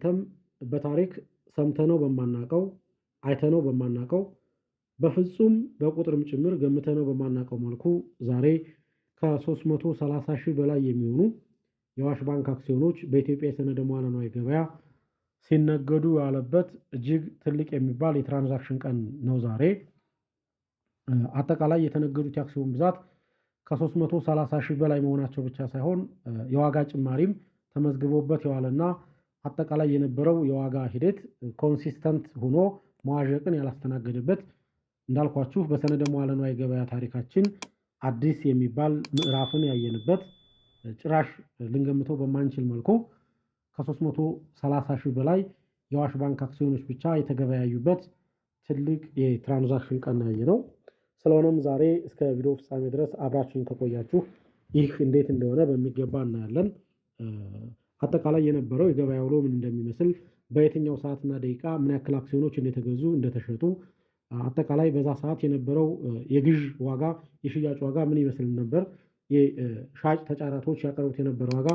እናንተም በታሪክ ሰምተነው በማናቀው አይተነው በማናቀው በፍጹም በቁጥርም ጭምር ገምተነው በማናቀው መልኩ ዛሬ ከ330 ሺህ በላይ የሚሆኑ የአዋሽ ባንክ አክሲዮኖች በኢትዮጵያ የሰነደ ሙዓለ ንዋይ ገበያ ሲነገዱ ያለበት እጅግ ትልቅ የሚባል የትራንዛክሽን ቀን ነው ዛሬ። አጠቃላይ የተነገዱት የአክሲዮን ብዛት ከ330 ሺህ በላይ መሆናቸው ብቻ ሳይሆን የዋጋ ጭማሪም ተመዝግቦበት የዋለና አጠቃላይ የነበረው የዋጋ ሂደት ኮንሲስተንት ሆኖ መዋዠቅን ያላስተናገደበት እንዳልኳችሁ በሰነደ ሙዓለ ንዋይ ገበያ ታሪካችን አዲስ የሚባል ምዕራፍን ያየንበት ጭራሽ ልንገምተው በማንችል መልኩ ከ330 ሺህ በላይ የአዋሽ ባንክ አክሲዮኖች ብቻ የተገበያዩበት ትልቅ የትራንዛክሽን ቀን ያየነው። ስለሆነም ዛሬ እስከ ቪዲዮ ፍጻሜ ድረስ አብራችሁን ከቆያችሁ ይህ እንዴት እንደሆነ በሚገባ እናያለን። አጠቃላይ የነበረው የገበያ ውሎ ምን እንደሚመስል፣ በየትኛው ሰዓትና ደቂቃ ምን ያክል አክሲዮኖች እንደተገዙ እንደተሸጡ፣ አጠቃላይ በዛ ሰዓት የነበረው የግዥ ዋጋ የሽያጭ ዋጋ ምን ይመስል ነበር፣ የሻጭ ተጫራቾች ያቀርቡት የነበረ ዋጋ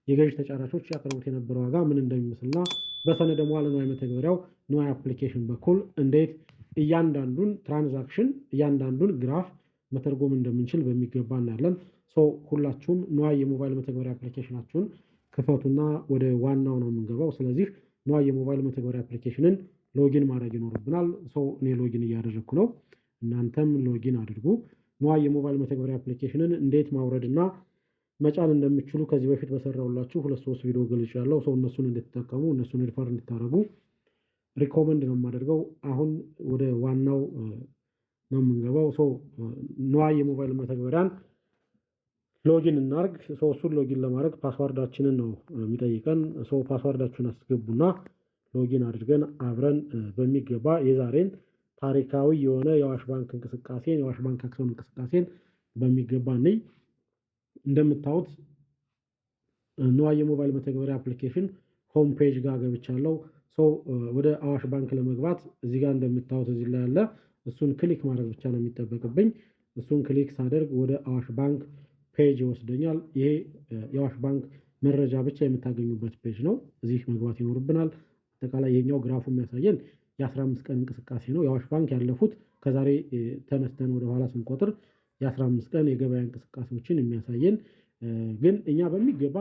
የገዥ ተጫራቾች ያቀርቡት የነበረ ዋጋ ምን እንደሚመስልና በሰነደ ሙዓለ ንዋይ መተግበሪያው ንዋይ አፕሊኬሽን በኩል እንዴት እያንዳንዱን ትራንዛክሽን እያንዳንዱን ግራፍ መተርጎም እንደምንችል በሚገባ እናያለን። ሁላችሁም ንዋይ የሞባይል መተግበሪያ አፕሊኬሽናችሁን ክፈቱና ወደ ዋናው ነው የምንገባው። ስለዚህ ንዋይ የሞባይል መተግበሪያ አፕሊኬሽንን ሎጊን ማድረግ ይኖርብናል። እኔ ሎጊን እያደረግኩ ነው፣ እናንተም ሎጊን አድርጉ። ንዋይ የሞባይል መተግበሪያ አፕሊኬሽንን እንዴት ማውረድና መጫን እንደምትችሉ ከዚህ በፊት በሰራሁላችሁ 2-3 ቪዲዮ ገልጫለሁ። እነሱን እንድትጠቀሙ እነሱን ሪፈር እንድታደርጉ ሪኮመንድ ነው የማደርገው። አሁን ወደ ዋናው ነው የምንገባው። ንዋይ የሞባይል መተግበሪያን ሎጊን እናርግ። እሱን ሎጊን ለማድረግ ፓስዋርዳችንን ነው የሚጠይቀን። ፓስዋርዳችሁን አስገቡና ሎጊን አድርገን አብረን በሚገባ የዛሬን ታሪካዊ የሆነ የአዋሽ ባንክ እንቅስቃሴን የአዋሽ ባንክ አክሲዮን እንቅስቃሴን በሚገባ ነኝ። እንደምታዩት ንዋይ የሞባይል መተግበሪያ አፕሊኬሽን ሆም ፔጅ ጋር ገብቻለሁ። ወደ አዋሽ ባንክ ለመግባት እዚህ ጋር እንደምታዩት እዚህ ላይ ያለ እሱን ክሊክ ማድረግ ብቻ ነው የሚጠበቅብኝ። እሱን ክሊክ ሳደርግ ወደ አዋሽ ባንክ ፔጅ ይወስደኛል። ይሄ የአዋሽ ባንክ መረጃ ብቻ የምታገኙበት ፔጅ ነው። እዚህ መግባት ይኖርብናል። አጠቃላይ የኛው ግራፉ የሚያሳየን የ15 ቀን እንቅስቃሴ ነው። የአዋሽ ባንክ ያለፉት ከዛሬ ተነስተን ወደ ኋላ ስንቆጥር የ15 ቀን የገበያ እንቅስቃሴዎችን የሚያሳየን ግን እኛ በሚገባ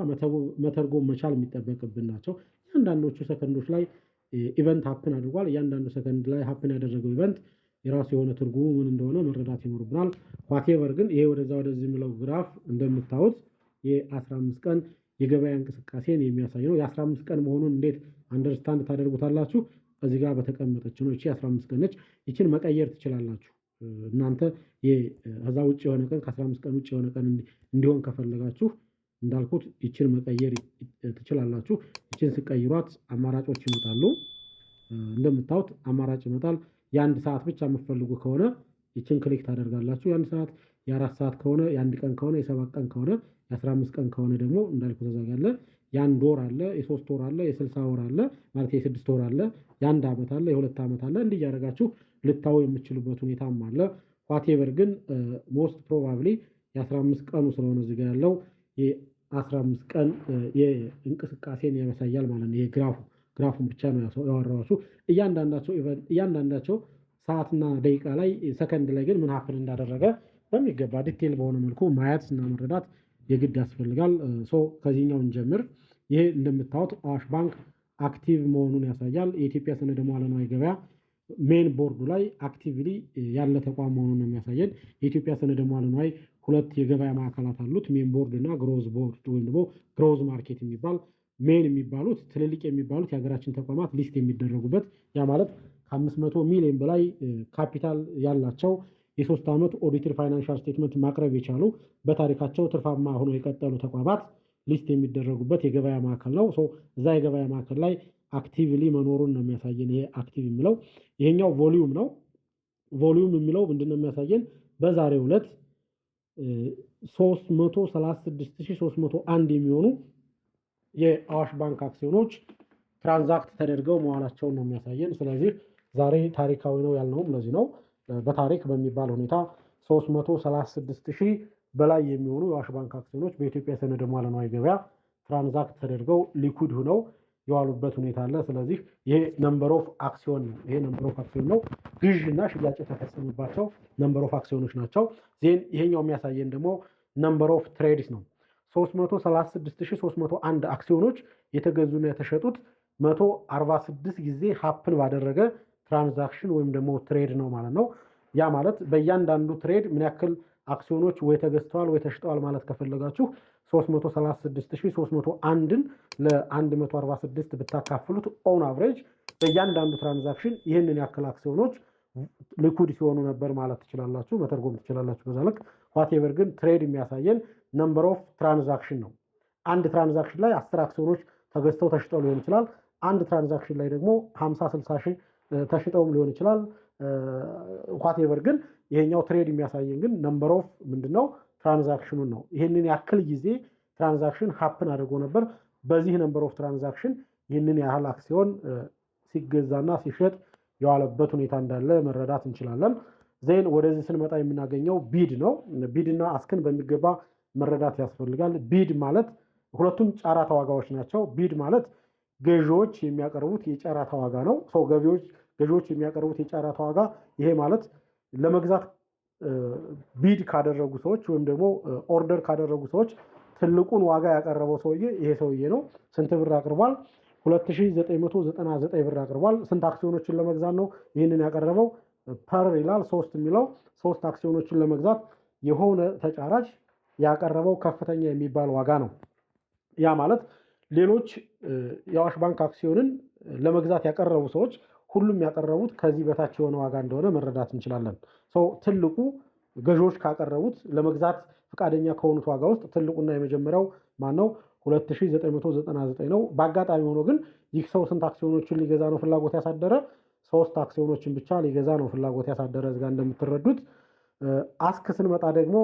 መተርጎም መቻል የሚጠበቅብን ናቸው። እያንዳንዶቹ ሰከንዶች ላይ ኢቨንት ሀፕን አድርጓል። እያንዳንዱ ሰከንድ ላይ ሀፕን ያደረገው ኢቨንት የራሱ የሆነ ትርጉሙ ምን እንደሆነ መረዳት ይኖርብናል። ዋቴቨር ግን ይሄ ወደዚህ የሚለው ግራፍ እንደምታዩት የ15 ቀን የገበያ እንቅስቃሴን የሚያሳይ ነው። የ15 ቀን መሆኑን እንዴት አንደርስታንድ ታደርጉታላችሁ? እዚህ ጋር በተቀመጠች ነው። እቺ 15 ቀን ነች። ይችን መቀየር ትችላላችሁ እናንተ። ከዛ ውጭ የሆነ ቀን ከ15 ቀን ውጭ የሆነ ቀን እንዲሆን ከፈለጋችሁ እንዳልኩት ይችን መቀየር ትችላላችሁ። ይችን ስቀይሯት አማራጮች ይመጣሉ። እንደምታዩት አማራጭ ይመጣል። የአንድ ሰዓት ብቻ የምትፈልጉ ከሆነ ይችን ክሊክ ታደርጋላችሁ። የአንድ ሰዓት፣ የ4 ሰዓት ከሆነ፣ የአንድ ቀን ከሆነ፣ የ7 ቀን ከሆነ፣ የ15 ቀን ከሆነ ደግሞ እንዳልኩ ተዘጋለ። የአንድ ወር አለ፣ የ3 ወር አለ፣ የ60 ወር አለ ማለት የ6 ወር አለ፣ የአንድ ዓመት አለ፣ የ2 ዓመት አለ። እንዲህ እያደረጋችሁ ልታዩ የምትችሉበት ሁኔታም አለ። ዋቴቨር ግን ሞስት ፕሮባብሊ የ15 ቀኑ ስለሆነ እዚህ ጋር ያለው የ15 ቀን የእንቅስቃሴን ያሳያል ማለት ነው። ግራፉን ብቻ ነው ያወራኋችሁ። እያንዳንዳቸው ሰዓትና ደቂቃ ላይ ሰከንድ ላይ ግን ምን ሀፕን እንዳደረገ በሚገባ ዲቴል በሆነ መልኩ ማየት እና መረዳት የግድ ያስፈልጋል። ከዚህኛው እንጀምር። ይሄ እንደምታዩት አዋሽ ባንክ አክቲቭ መሆኑን ያሳያል። የኢትዮጵያ ሰነደ ሙዓለ ንዋይ ገበያ ሜን ቦርዱ ላይ አክቲቭሊ ያለ ተቋም መሆኑን የሚያሳየን። የኢትዮጵያ ሰነደ ሙዓለ ንዋይ 2 የገበያ ማዕከላት አሉት፣ ሜን ቦርድ እና ግሮዝ ቦርድ ወይም ደግሞ ግሮዝ ማርኬት የሚባል። ሜን የሚባሉት ትልልቅ የሚባሉት የሀገራችን ተቋማት ሊስት የሚደረጉበት ያ ማለት ከ500 ሚሊዮን በላይ ካፒታል ያላቸው የ3 ዓመት ኦዲትድ ፋይናንሻል ስቴትመንት ማቅረብ የቻሉ በታሪካቸው ትርፋማ ሆነው የቀጠሉ ተቋማት ሊስት የሚደረጉበት የገበያ ማዕከል ነው። እዛ የገበያ ማዕከል ላይ አክቲቭሊ መኖሩን ነው የሚያሳየን። ይሄ አክቲቭ የሚለው ይሄኛው ቮሊዩም ነው። ቮሊዩም የሚለው ምንድነው የሚያሳየን? በዛሬው ዕለት 336301 የሚሆኑ የአዋሽ ባንክ አክሲዮኖች ትራንዛክት ተደርገው መዋላቸውን ነው የሚያሳየን። ስለዚህ ዛሬ ታሪካዊ ነው ያልነውም ለዚህ ነው። በታሪክ በሚባል ሁኔታ 336,000 በላይ የሚሆኑ የአዋሽ ባንክ አክሲዮኖች በኢትዮጵያ ሰነደ ሙዓለ ንዋይ ገበያ ትራንዛክት ተደርገው ሊኩድ ሆነው የዋሉበት ሁኔታ አለ። ስለዚህ ይሄ ነምበር ኦፍ አክሲዮን ነው። ይሄ ነምበር ኦፍ አክሲዮን ነው። ግዥና ሽያጭ የተፈጸመባቸው ነምበር ኦፍ አክሲዮኖች ናቸው። ዜን ይሄኛው የሚያሳየን ደግሞ ነምበር ኦፍ ትሬድስ ነው። 336301 አክሲዮኖች የተገዙና የተሸጡት 146 ጊዜ ሀፕን ባደረገ ትራንዛክሽን ወይም ደግሞ ትሬድ ነው ማለት ነው። ያ ማለት በእያንዳንዱ ትሬድ ምን ያክል አክሲዮኖች ወይ ተገዝተዋል ወይ ተሽጠዋል ማለት ከፈለጋችሁ 336301ን ለ146 ብታካፍሉት ኦን አቨሬጅ በእያንዳንዱ ትራንዛክሽን ይህንን ያክል አክሲዮኖች ሊኩድ ሲሆኑ ነበር ማለት ትችላላችሁ፣ መተርጎም ትችላላችሁ በዛ ልክ። ዋቴቨር ግን ትሬድ የሚያሳየን ነምበር ኦፍ ትራንዛክሽን ነው። አንድ ትራንዛክሽን ላይ 10 አክሲዮኖች ተገዝተው ተሽጠው ሊሆን ይችላል። አንድ ትራንዛክሽን ላይ ደግሞ 50-60 ሺህ ተሽጠውም ሊሆን ይችላል። ዋቴቨር ግን ይሄኛው ትሬድ የሚያሳየን ግን ነምበር ኦፍ ምንድነው ትራንዛክሽኑን ነው። ይህንን ያክል ጊዜ ትራንዛክሽን ሀፕን አድርጎ ነበር። በዚህ ነምበር ኦፍ ትራንዛክሽን ይህንን ያህል አክሲዮን ሲገዛና ሲሸጥ የዋለበት ሁኔታ እንዳለ መረዳት እንችላለን። ዜን ወደዚህ ስንመጣ የምናገኘው ቢድ ነው። ቢድና አስክን በሚገባ መረዳት ያስፈልጋል። ቢድ ማለት ሁለቱም ጨረታ ዋጋዎች ናቸው። ቢድ ማለት ገዢዎች የሚያቀርቡት የጨረታ ዋጋ ነው። ገዢዎች የሚያቀርቡት የጨረታ ዋጋ ይሄ ማለት ለመግዛት ቢድ ካደረጉ ሰዎች ወይም ደግሞ ኦርደር ካደረጉ ሰዎች ትልቁን ዋጋ ያቀረበው ሰውዬ ይሄ ሰውዬ ነው። ስንት ብር አቅርቧል? 2999 ብር አቅርቧል። ስንት አክሲዮኖችን ለመግዛት ነው ይህንን ያቀረበው? ፐር ይላል 3 የሚለው 3 አክሲዮኖችን ለመግዛት የሆነ ተጫራች ያቀረበው ከፍተኛ የሚባል ዋጋ ነው። ያ ማለት ሌሎች የአዋሽ ባንክ አክሲዮንን ለመግዛት ያቀረቡ ሰዎች ሁሉም ያቀረቡት ከዚህ በታች የሆነ ዋጋ እንደሆነ መረዳት እንችላለን። ትልቁ ገዢዎች ካቀረቡት ለመግዛት ፈቃደኛ ከሆኑት ዋጋ ውስጥ ትልቁና የመጀመሪያው ማነው? 2999 ነው። በአጋጣሚ ሆኖ ግን ይህ ሰው ስንት አክሲዮኖችን ሊገዛ ነው ፍላጎት ያሳደረ? 3 አክሲዮኖችን ብቻ ሊገዛ ነው ፍላጎት ያሳደረ። እዚጋ እንደምትረዱት አስክ ስንመጣ ደግሞ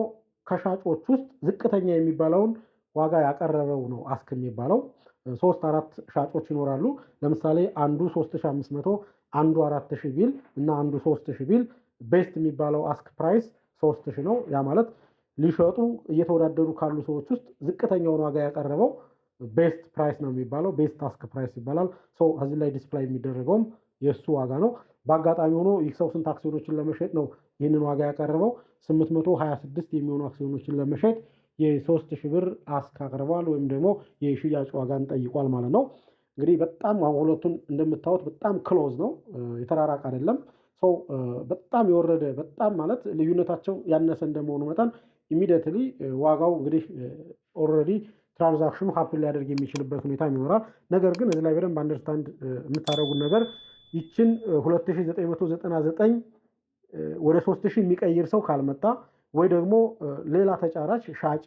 ከሻጮች ውስጥ ዝቅተኛ የሚባለውን ዋጋ ያቀረበው ነው አስክ የሚባለው። 3-4 ሻጮች ይኖራሉ። ለምሳሌ አንዱ 3500 አንዱ 4000 ቢል እና አንዱ 3000 ቢል ቤስት የሚባለው አስክ ፕራይስ 3000 ነው። ያ ማለት ሊሸጡ እየተወዳደሩ ካሉ ሰዎች ውስጥ ዝቅተኛውን ዋጋ ያቀረበው ቤስት ፕራይስ ነው የሚባለው። ቤስት አስክ ፕራይስ ይባላል። እዚህ ላይ ዲስፕላይ የሚደረገውም የእሱ ዋጋ ነው። በአጋጣሚ ሆኖ ይህ ሰው ስንት አክሲዮኖችን ለመሸጥ ነው ይህንን ዋጋ ያቀረበው? 826 የሚሆኑ አክሲዮኖችን ለመሸጥ የ3000 ብር አስክ አቅርቧል፣ ወይም ደግሞ የሽያጭ ዋጋን ጠይቋል ማለት ነው። እንግዲህ በጣም ሁለቱን እንደምታዩት በጣም ክሎዝ ነው፣ የተራራቅ አይደለም። በጣም የወረደ በጣም ማለት ልዩነታቸው ያነሰ እንደመሆኑ መጠን ኢሚዲየትሊ ዋጋው እንግዲህ ኦልሬዲ ትራንዛክሽኑ ሀፕን ሊያደርግ የሚችልበት ሁኔታ ይኖራል። ነገር ግን እዚህ ላይ በደንብ አንደርስታንድ የምታደርጉት ነገር ይችን 2999 ወደ 3000 የሚቀይር ሰው ካልመጣ ወይ ደግሞ ሌላ ተጫራች ሻጪ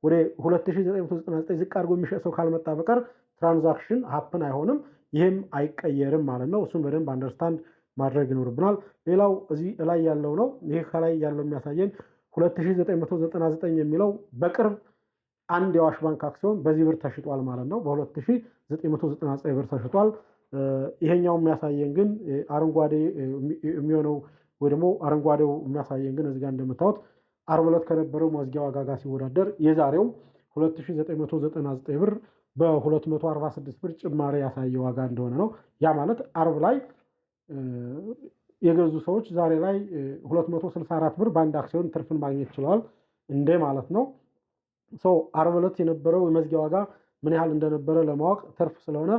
ወደ 2999 ዝቅ አድርጎ የሚሸጥ ሰው ካልመጣ በቀር ትራንዛክሽን ሀፕን አይሆንም፣ ይህም አይቀየርም ማለት ነው። እሱን በደንብ አንደርስታንድ ማድረግ ይኖርብናል። ሌላው እዚህ ላይ ያለው ነው። ይህ ከላይ ያለው የሚያሳየን 2999 የሚለው በቅርብ አንድ የአዋሽ ባንክ አክሲዮን በዚህ ብር ተሽጧል ማለት ነው። በ2999 ብር ተሽጧል። ይሄኛው የሚያሳየን ግን አረንጓዴ የሚሆነው ወይ ደግሞ አረንጓዴው የሚያሳየን ግን እዚህ ጋር እንደምታዩት ዓርብ ዕለት ከነበረው መዝጊያ ዋጋ ጋር ሲወዳደር የዛሬው 2999 ብር በ246 ብር ጭማሪ ያሳየ ዋጋ እንደሆነ ነው። ያ ማለት ዓርብ ላይ የገዙ ሰዎች ዛሬ ላይ 264 ብር በአንድ አክሲዮን ትርፍን ማግኘት ችለዋል እንደ ማለት ነው። ዓርብ ዕለት የነበረው የመዝጊያ ዋጋ ምን ያህል እንደነበረ ለማወቅ ትርፍ ስለሆነ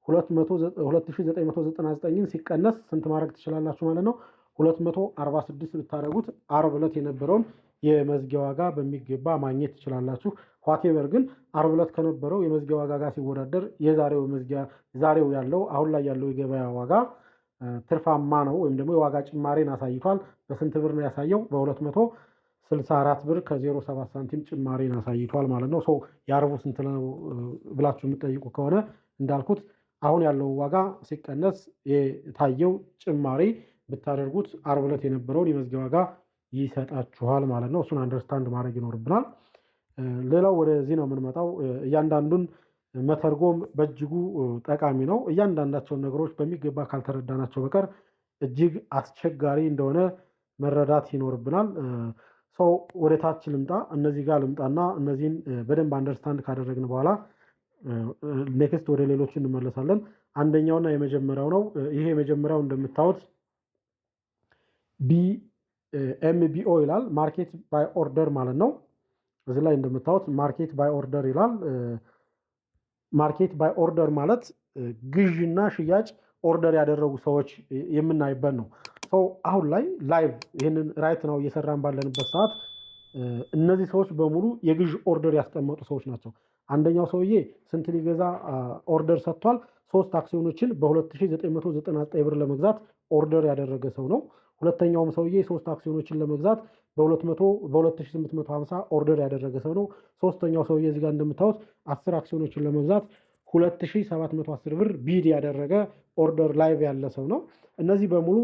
2999ን ሲቀነስ ስንት ማድረግ ትችላላችሁ ማለት ነው? 246 ብታደርጉት ዓርብ ዕለት የነበረውን የመዝጊያ ዋጋ በሚገባ ማግኘት ትችላላችሁ። ዋቴቨር ግን ዓርብ ዕለት ከነበረው የመዝጊያ ዋጋ ጋር ሲወዳደር ዛሬው ያለው አሁን ላይ ያለው የገበያ ዋጋ ትርፋማ ነው ወይም ደግሞ የዋጋ ጭማሬን አሳይቷል። በስንት ብር ነው ያሳየው? በ264 ብር ከ07 ሳንቲም ጭማሬን አሳይቷል ማለት ነው። የዓርቡ ስንት ነው ብላችሁ የምትጠይቁ ከሆነ እንዳልኩት አሁን ያለው ዋጋ ሲቀነስ የታየው ጭማሪ ብታደርጉት ዓርብ ዕለት የነበረውን የመዝጊያ ዋጋ ይሰጣችኋል ማለት ነው። እሱን አንደርስታንድ ማድረግ ይኖርብናል። ሌላው ወደዚህ ነው የምንመጣው። እያንዳንዱን መተርጎም በእጅጉ ጠቃሚ ነው። እያንዳንዳቸውን ነገሮች በሚገባ ካልተረዳናቸው በቀር እጅግ አስቸጋሪ እንደሆነ መረዳት ይኖርብናል። ወደ ታች ልምጣ፣ እነዚህ ጋር ልምጣና እነዚህን በደንብ አንደርስታንድ ካደረግን በኋላ ኔክስት ወደ ሌሎች እንመለሳለን። አንደኛውና የመጀመሪያው ነው። ይሄ የመጀመሪያው እንደምታዩት ኤምቢኦ ይላል፣ ማርኬት ባይ ኦርደር ማለት ነው። እዚህ ላይ እንደምታዩት ማርኬት ባይ ኦርደር ይላል። ማርኬት ባይ ኦርደር ማለት ግዥና ሽያጭ ኦርደር ያደረጉ ሰዎች የምናይበት ነው። አሁን ላይ ላይቭ ይህንን ራይት ነው እየሰራን ባለንበት ሰዓት እነዚህ ሰዎች በሙሉ የግዥ ኦርደር ያስቀመጡ ሰዎች ናቸው። አንደኛው ሰውዬ ስንት ሊገዛ ኦርደር ሰጥቷል? 3 አክሲዮኖችን በ2999 ብር ለመግዛት ኦርደር ያደረገ ሰው ነው። ሁለተኛውም ሰውዬ 3 አክሲዮኖችን ለመግዛት በ2850 ኦርደር ያደረገ ሰው ነው። ሶስተኛው ሰውዬ እዚህ ጋር እንደምታዩት 10 አክሲዮኖችን ለመግዛት 2710 ብር ቢድ ያደረገ ኦርደር ላይቭ ያለ ሰው ነው። እነዚህ በሙሉ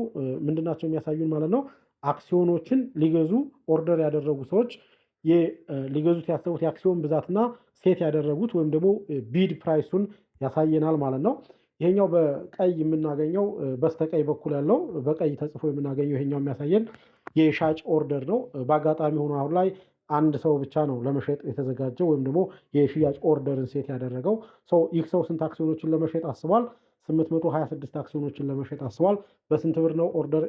ምንድናቸው የሚያሳዩን ማለት ነው? አክሲዮኖችን ሊገዙ ኦርደር ያደረጉ ሰዎች ሊገዙት ያሰቡት የአክሲዮን ብዛትና ሴት ያደረጉት ወይም ደግሞ ቢድ ፕራይሱን ያሳየናል ማለት ነው። ይሄኛው በቀይ የምናገኘው በስተቀኝ በኩል ያለው በቀይ ተጽፎ የምናገኘው ይሄኛው የሚያሳየን የሻጭ ኦርደር ነው። በአጋጣሚ ሆኖ አሁን ላይ አንድ ሰው ብቻ ነው ለመሸጥ የተዘጋጀው ወይም ደግሞ የሽያጭ ኦርደርን ሴት ያደረገው ሰው። ይህ ሰው ስንት አክሲዮኖችን ለመሸጥ አስቧል? 826 አክሲዮኖችን ለመሸጥ አስቧል። በስንት ብር ነው ኦርደር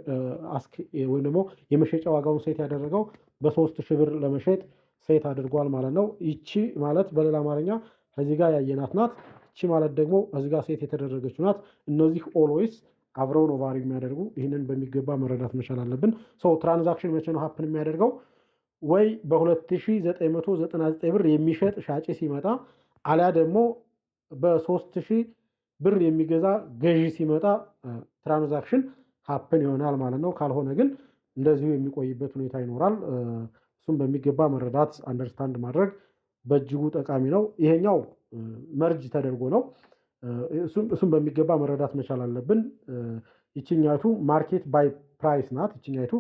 ወይም ደግሞ የመሸጫ ዋጋውን ሴት ያደረገው? በ3000 ብር ለመሸጥ ሴት አድርጓል ማለት ነው። ይቺ ማለት በሌላ አማርኛ ከዚህ ጋር ያየናት ናት። ይቺ ማለት ደግሞ እዚህ ጋር ሴት የተደረገች ናት። እነዚህ ኦልዌይስ አብረው ነው ቫሪ የሚያደርጉ። ይህንን በሚገባ መረዳት መቻል አለብን። ትራንዛክሽን መቼ ነው ሀፕን የሚያደርገው? ወይ በ2999 ብር የሚሸጥ ሻጭ ሲመጣ አሊያ ደግሞ በ3000 ብር የሚገዛ ገዢ ሲመጣ ትራንዛክሽን ሀፕን ይሆናል ማለት ነው። ካልሆነ ግን እንደዚሁ የሚቆይበት ሁኔታ ይኖራል። እሱም በሚገባ መረዳት አንደርስታንድ ማድረግ በእጅጉ ጠቃሚ ነው። ይሄኛው መርጅ ተደርጎ ነው። እሱም በሚገባ መረዳት መቻል አለብን። ይችኛቱ ማርኬት ባይ ፕራይስ ናት። ይችኛቱ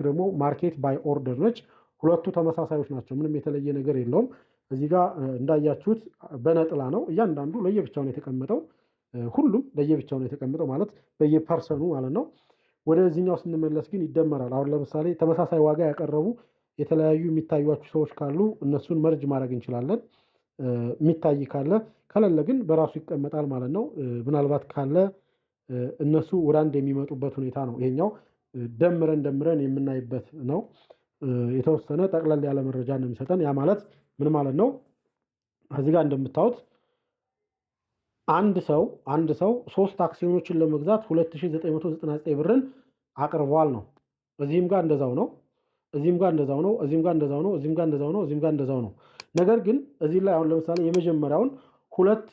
ደግሞ ማርኬት ባይ ኦርደር ነች። ሁለቱ ተመሳሳዮች ናቸው። ምንም የተለየ ነገር የለውም። እዚህ ጋር እንዳያችሁት በነጥላ ነው። እያንዳንዱ ለየብቻው ነው የተቀመጠው። ሁሉም ለየብቻው ነው የተቀመጠው ማለት በየፐርሰኑ ማለት ነው። ወደዚህኛው ስንመለስ ግን ይደመራል። አሁን ለምሳሌ ተመሳሳይ ዋጋ ያቀረቡ የተለያዩ የሚታዩችሁ ሰዎች ካሉ እነሱን መርጅ ማድረግ እንችላለን። የሚታይ ካለ፣ ከሌለ ግን በራሱ ይቀመጣል ማለት ነው። ምናልባት ካለ እነሱ ወደ አንድ የሚመጡበት ሁኔታ ነው። ይሄኛው ደምረን የምናይበት ነው። የተወሰነ ጠቅለል ያለ መረጃ ነው የሚሰጠን። ያ ማለት ምን ማለት ነው? እዚህ ጋር እንደምታዩት አንድ ሰው 3 አክሲዮኖችን ለመግዛት 2999 ብርን አቅርቧል ነው። እዚህም ጋር እንደዛው ነው። እዚህም ጋር እንደዛው ነው። እዚህም ጋር እንደዛው ነው። እዚህም ጋር እንደዛው ነው። እዚህም ጋር እንደዛው ነው። ነገር ግን እዚህ ላይ አሁን ለምሳሌ የመጀመሪያውን ሁለት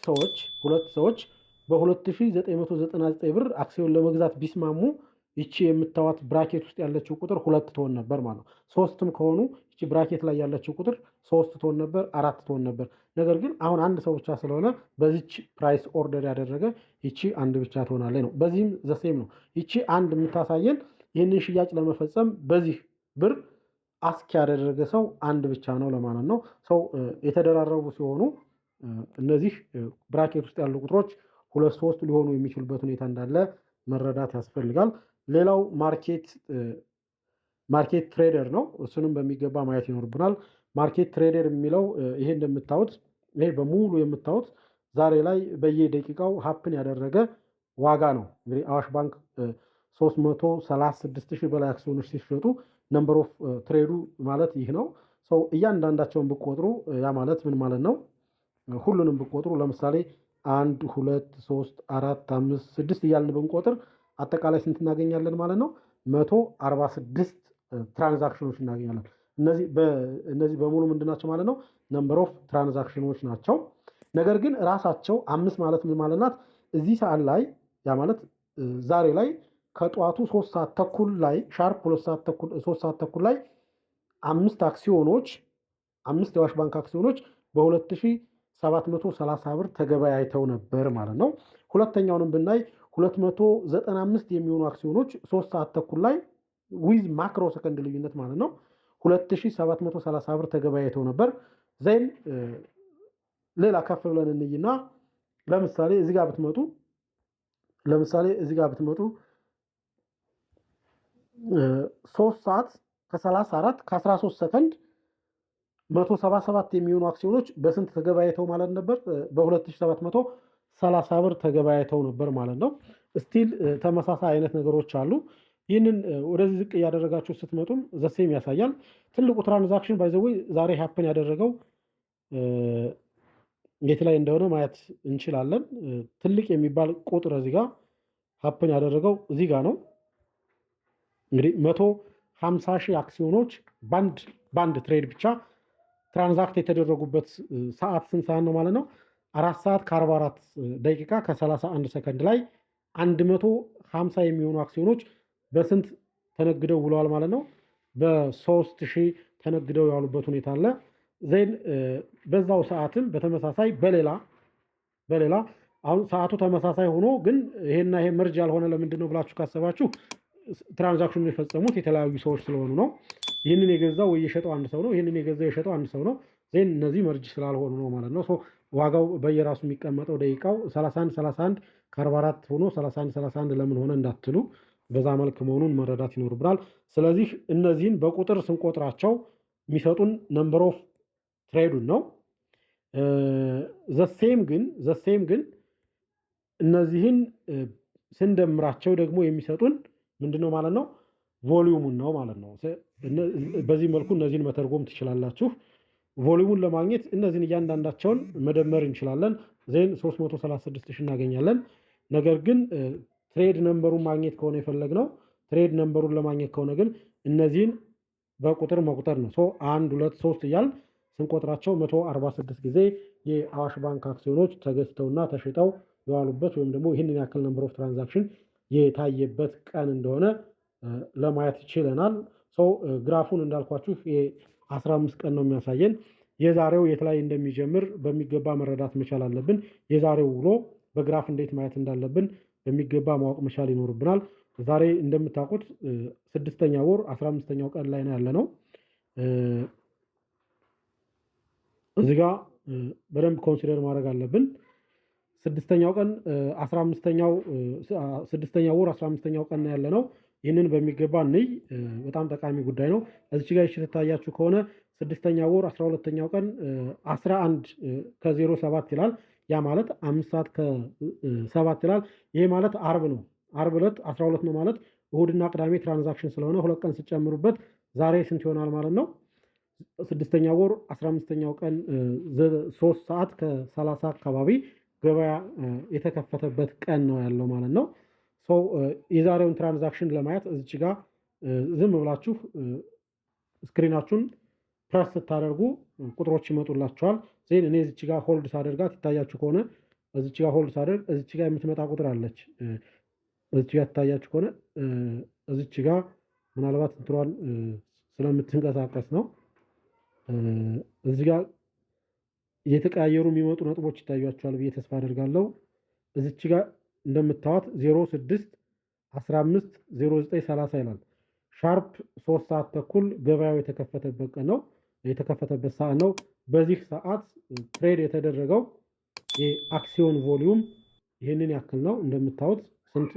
ሰዎች በ2999 ብር አክሲዮን ለመግዛት ቢስማሙ ይቺ የምታዋት ብራኬት ውስጥ ያለችው ቁጥር 2 ትሆን ነበር ማለት ነው። 3ም ከሆኑ ይቺ ብራኬት ላይ ያለችው ቁጥር 3 ትሆን ነበር፣ 4 ትሆን ነበር። ነገር ግን አሁን አንድ ሰው ብቻ ስለሆነ በዚች ፕራይስ ኦርደር ያደረገ ይቺ አንድ ብቻ ትሆናለች ነው። በዚህም ዘሴም ነው። ይቺ አንድ የምታሳየን ይህንን ሽያጭ ለመፈጸም በዚህ ብር አስክ ያደረገ ሰው አንድ ብቻ ነው ለማለት ነው። የተደራረቡ ሲሆኑ እነዚህ ብራኬት ውስጥ ያሉ ቁጥሮች 2፣ 3 ሊሆኑ የሚችሉበት ሁኔታ እንዳለ መረዳት ያስፈልጋል። ሌላው ማርኬት ትሬደር ነው። እሱንም በሚገባ ማየት ይኖርብናል። ማርኬት ትሬደር የሚለው ይሄ እንደምታዩት ይሄ በሙሉ የምታዩት ዛሬ ላይ በየደቂቃው ሀፕን ያደረገ ዋጋ ነው። እንግዲህ አዋሽ ባንክ 336,000 በላይ አክሲዮኖች ሲሸጡ ነምበር ኦፍ ትሬዱ ማለት ይህ ነው። እያንዳንዳቸውን ብቆጥሩ ያ ማለት ምን ማለት ነው? ሁሉንም ብቆጥሩ ለምሳሌ 1 2 3 4 5 6 እያልን ብንቆጥር አጠቃላይ ስንት እናገኛለን ማለት ነው? 146 ትራንዛክሽኖች እናገኛለን። እነዚህ በሙሉ ምንድናቸው ማለት ነው? ነምበር ኦፍ ትራንዛክሽኖች ናቸው። ነገር ግን ራሳቸው 5 ማለት ምን ማለት ናት? እዚህ ሰዓት ላይ ያ ማለት ዛሬ ላይ ከጠዋቱ 3 ሰዓት ተኩል ላይ ሻርፕ 3 ሰዓት ተኩል ላይ 5 የአዋሽ ባንክ አክሲዮኖች በ2730 ብር ተገበያይተው ነበር ማለት ነው። ሁለተኛውንም ብናይ 295 የሚሆኑ አክሲዮኖች 3 ሰዓት ተኩል ላይ ዊዝ ማክሮ ሰከንድ ልዩነት ማለት ነው 2730 ብር ተገበያይተው ነበር። ዜን ሌላ ከፍ ብለን እንይና ለምሳሌ እዚህ ጋር ብትመጡ 3 ሰዓት ከ34 ከ13 ሰከንድ 177 የሚሆኑ አክሲዮኖች በስንት ተገበያይተው ማለት ነበር? በ2730 ብር ተገበያይተው ነበር ማለት ነው። ስቲል ተመሳሳይ አይነት ነገሮች አሉ። ይህንን ወደዚህ ዝቅ እያደረጋችሁ ስትመጡም ዘሴም ያሳያል። ትልቁ ትራንዛክሽን ባይዘወይ ዛሬ ሀፕን ያደረገው የት ላይ እንደሆነ ማየት እንችላለን። ትልቅ የሚባል ቁጥር እዚህ ጋር ሀፕን ያደረገው እዚህ ጋር ነው። እንግዲህ 150 ሺህ አክሲዮኖች ባንድ ትሬድ ብቻ ትራንዛክት የተደረጉበት ሰዓት ስንት ሰዓት ነው ማለት ነው? 4 ሰዓት ከ44 ደቂቃ ከ31 ሰከንድ ላይ 150 የሚሆኑ አክሲዮኖች በስንት ተነግደው ውለዋል ማለት ነው? በ3000 ተነግደው ያሉበት ሁኔታ አለ። ዜን በዛው ሰዓትም በተመሳሳይ በሌላ አሁን ሰዓቱ ተመሳሳይ ሆኖ ግን ይሄና ይሄ መርጅ ያልሆነ ለምንድን ነው ብላችሁ ካሰባችሁ ትራንዛክሽኑን የፈጸሙት የተለያዩ ሰዎች ስለሆኑ ነው። ይህንን የገዛው ወይ የሸጠው አንድ ሰው ነው። ይህንን የገዛው የሸጠው አንድ ሰው ነው። ዜን እነዚህ መርጅ ስላልሆኑ ነው ማለት ነው። ዋጋው በየራሱ የሚቀመጠው ደቂቃው 31 ከ44 ሆኖ 31 ለምን ሆነ እንዳትሉ በዛ መልክ መሆኑን መረዳት ይኖርብናል። ስለዚህ እነዚህን በቁጥር ስንቆጥራቸው የሚሰጡን ነምበር ኦፍ ትሬዱን ነው። ዘሴም ግን እነዚህን ስንደምራቸው ደግሞ የሚሰጡን ምንድነው ማለት ነው? ቮሊዩሙን ነው ማለት ነው። በዚህ መልኩ እነዚህን መተርጎም ትችላላችሁ። ቮሊዩሙን ለማግኘት እነዚህን እያንዳንዳቸውን መደመር እንችላለን። ዜን 336 እናገኛለን። ነገር ግን ትሬድ ነምበሩን ማግኘት ከሆነ የፈለግነው ትሬድ ነምበሩን ለማግኘት ከሆነ ግን እነዚህን በቁጥር መቁጠር ነው። 1 2 3 እያል ስንቆጥራቸው 146 ጊዜ የአዋሽ ባንክ አክሲዮኖች ተገዝተውና ተሽጠው የዋሉበት ወይም ደግሞ ይህንን ያክል ነምበር ኦፍ ትራንዛክሽን የታየበት ቀን እንደሆነ ለማየት ይችለናል። ግራፉን እንዳልኳችሁ የ15 ቀን ነው የሚያሳየን። የዛሬው የት ላይ እንደሚጀምር በሚገባ መረዳት መቻል አለብን። የዛሬው ውሎ በግራፍ እንዴት ማየት እንዳለብን በሚገባ ማወቅ መቻል ይኖርብናል። ዛሬ እንደምታውቁት 6ኛ ወር 15ኛው ቀን ላይ ነው ያለነው። እዚህ ጋር በደንብ ኮንሲደር ማድረግ አለብን። 6ኛው ቀን 15ኛው 6ኛው ወር 15ኛው ቀን ያለ ነው። ይህንን በሚገባ እንይ። በጣም ጠቃሚ ጉዳይ ነው። እዚች ጋር ይታያችሁ ከሆነ 6ኛው ወር 12ኛው ቀን 11 ከ07 ይላል። ያ ማለት 5 ሰዓት ከ7 ይላል። ይሄ ማለት አርብ ነው። አርብ ዕለት 12 ነው ማለት እሁድና ቅዳሜ ትራንዛክሽን ስለሆነ ሁለት ቀን ሲጨምሩበት ዛሬ ስንት ይሆናል ማለት ነው? 6ኛው ወር 15ኛው ቀን 3 ሰዓት ከ30 አካባቢ ገበያ የተከፈተበት ቀን ነው ያለው ማለት ነው። የዛሬውን ትራንዛክሽን ለማየት እዚች ጋር ዝም ብላችሁ ስክሪናችሁን ፕረስ ስታደርጉ ቁጥሮች ይመጡላችኋል። ዜን እኔ እዚች ጋር ሆልድ ሳደርጋት ይታያችሁ ከሆነ እዚች ጋር ሆልድ ሳደርግ እዚች ጋር የምትመጣ ቁጥር አለች። እዚች ጋር ትታያችሁ ከሆነ እዚች ጋር ምናልባት እንትሯን ስለምትንቀሳቀስ ነው። እዚህ ጋር እየተቀያየሩ የሚመጡ ነጥቦች ይታያቸዋል ብዬ ተስፋ አደርጋለሁ። እዚች ጋር እንደምታዩት 06 15 09 30 ይላል። ሻርፕ 3 ሰዓት ተኩል ገበያው የተከፈተበት ቀን ነው፣ የተከፈተበት ሰዓት ነው። በዚህ ሰዓት ትሬድ የተደረገው የአክሲዮን ቮሊዩም ይህንን ያክል ነው። እንደምታዩት ስንት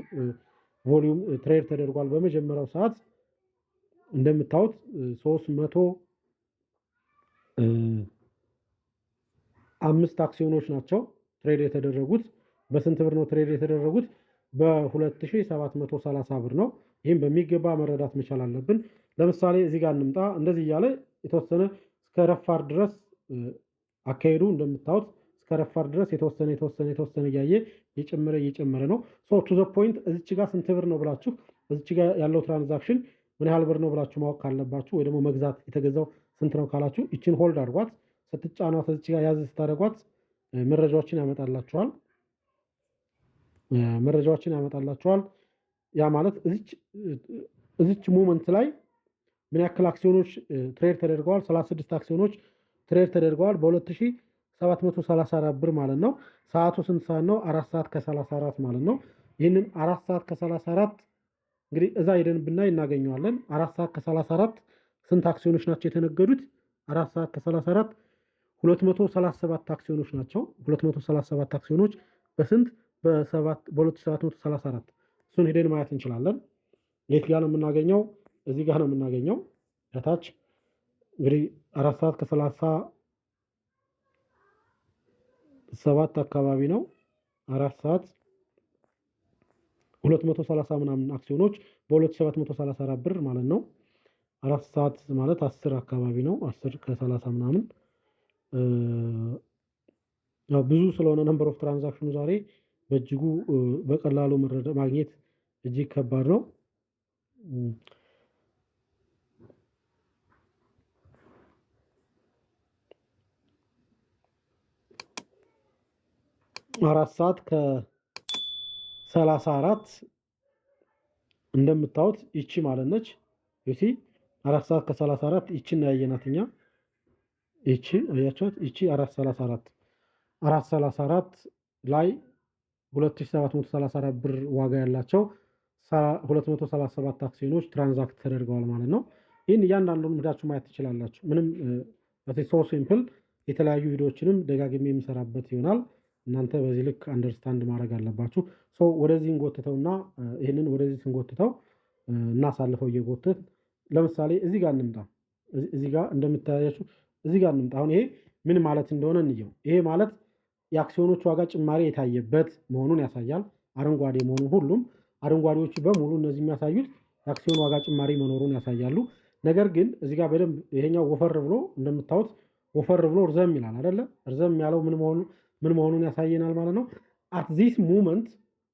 ቮሊዩም ትሬድ ተደርጓል? በመጀመሪያው ሰዓት እንደምታዩት 305 አክሲዮኖች ናቸው ትሬድ የተደረጉት። በስንት ብር ነው ትሬድ የተደረጉት? በ2730 ብር ነው። ይህም በሚገባ መረዳት መቻል አለብን። ለምሳሌ እዚህ ጋር እንምጣ። እንደዚህ እያለ የተወሰነ እስከ ረፋር ድረስ አካሄዱ እንደምታዩት እስከ ረፋር ድረስ የተወሰነ እያየ እየጨመረ ነው። ቱ ዘ ፖይንት እዚች ጋር ስንት ብር ነው ብላችሁ እዚች ጋር ያለው ትራንዛክሽን ምን ያህል ብር ነው ብላችሁ ማወቅ ካለባችሁ ወይ ደግሞ መግዛት የተገዛው ስንት ነው ካላችሁ ይችን ሆልድ አድርጓት። ስትጫኗት እዚች ጋር ያዝ ስታደርጓት መረጃዎችን ያመጣላችኋል። ያ ማለት እዚች ሞመንት ላይ ምን ያክል አክሲዮኖች ትሬድ ተደርገዋል? 36 አክሲዮኖች ትሬድ ተደርገዋል በ2734 ብር ማለት ነው። ሰዓቱ ስንት ሰዓት ነው? 4 ሰዓት ከ34 ማለት ነው። ይህንን 4 ሰዓት ከ34 እንግዲህ እዛ ሄደን ብናይ እናገኘዋለን። 4 ሰዓት ከ34 ስንት አክሲዮኖች ናቸው የተነገዱት? 4 ሰዓት ከ34 237 አክሲዮኖች ናቸው። 237 አክሲዮኖች በስንት በ2734 እሱን ሄደን ማየት እንችላለን። የት ጋር ነው የምናገኘው? እዚህ ጋር ነው የምናገኘው ከታች እንግዲህ 4:37 አካባቢ ነው። 4:230 ምናምን አክሲዮኖች በ2734 ብር ማለት ነው። 4 ሰዓት ማለት 10 አካባቢ ነው። 10 ከ30 ምናምን ያው ብዙ ስለሆነ ነምበር ኦፍ ትራንዛክሽኑ ዛሬ በእጅጉ በቀላሉ ማግኘት እጅግ ከባድ ነው። 4 ሰዓት ከ34 እንደምታዩት ይቺ ማለት ነች። እሺ 4 ሰዓት ከ34 ይቺን ያየናት እኛ ይቺ አያችኋት። ይቺ 4:34 ላይ 2734 ብር ዋጋ ያላቸው 237 አክሲዮኖች ትራንዛክት ተደርገዋል ማለት ነው። ይህን እያንዳንዱን ሄዳችሁ ማየት ትችላላችሁ። ምንም ሶ ሲምፕል የተለያዩ ቪዲዮዎችንም ደጋግሜ የሚሰራበት ይሆናል። እናንተ በዚህ ልክ አንደርስታንድ ማድረግ አለባችሁ። ወደዚህ እንጎትተውና ይህንን ወደዚህ ስንጎትተው እናሳልፈው እየጎትት ለምሳሌ እዚህ ጋር እንምጣ። እዚህ ጋር እንደምታያችሁ እዚህ ጋር እንምጣ። አሁን ይሄ ምን ማለት እንደሆነ እንየው። ይሄ ማለት የአክሲዮኖች ዋጋ ጭማሪ የታየበት መሆኑን ያሳያል። አረንጓዴ መሆኑን ሁሉም አረንጓዴዎቹ በሙሉ እነዚህ የሚያሳዩት የአክሲዮን ዋጋ ጭማሪ መኖሩን ያሳያሉ። ነገር ግን እዚህ ጋር በደንብ ይሄኛው ወፈር ብሎ እንደምታዩት ወፈር ብሎ እርዘም ይላል አይደለ? እርዘም ያለው ምን መሆኑን ያሳየናል ማለት ነው። አት ዚስ ሙመንት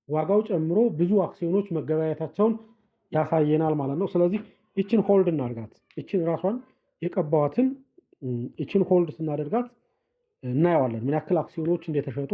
ዋጋው ጨምሮ ብዙ አክሲዮኖች መገበያየታቸውን ያሳየናል ማለት ነው። ስለዚህ ይችን ሆልድ እናድርጋት። ይችን ራሷን የቀባዋትን ይችን ሆልድ ስናደርጋት እናየዋለን ምን ያክል አክሲዮኖች እንደተሸጡ